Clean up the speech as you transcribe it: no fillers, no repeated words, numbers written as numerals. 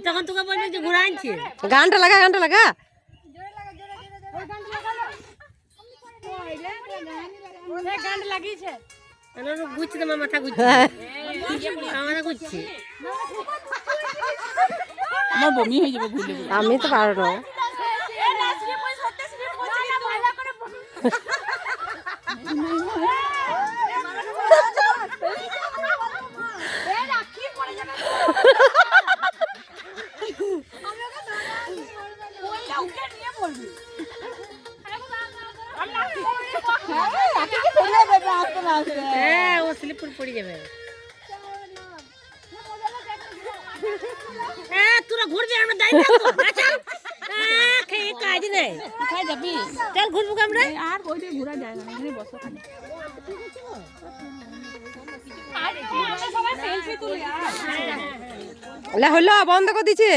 তখন তোকে বলবি যে ঘুরে আনছি। গানটা লাগা লাগিয়েছে ঘুরছি, তোমার মাথা ঘুরছে, মাথা ঘুরছে। আমার বমি হয়ে যাবে ঘুরলে। আমি তো পারো না। হ্যাঁ, ও স্লিপ পড়ে যাবে। তোরা ঘুরবি, আমরা দাঁড়িয়ে থাকবো। কাজ নেই, কোথায় যাবি? চল ঘুরবো আমরা। আর ওইদিকে ঘোরা যায় না, এখানে বসো খালি। হলো বন্ধ করে দিচ্ছে।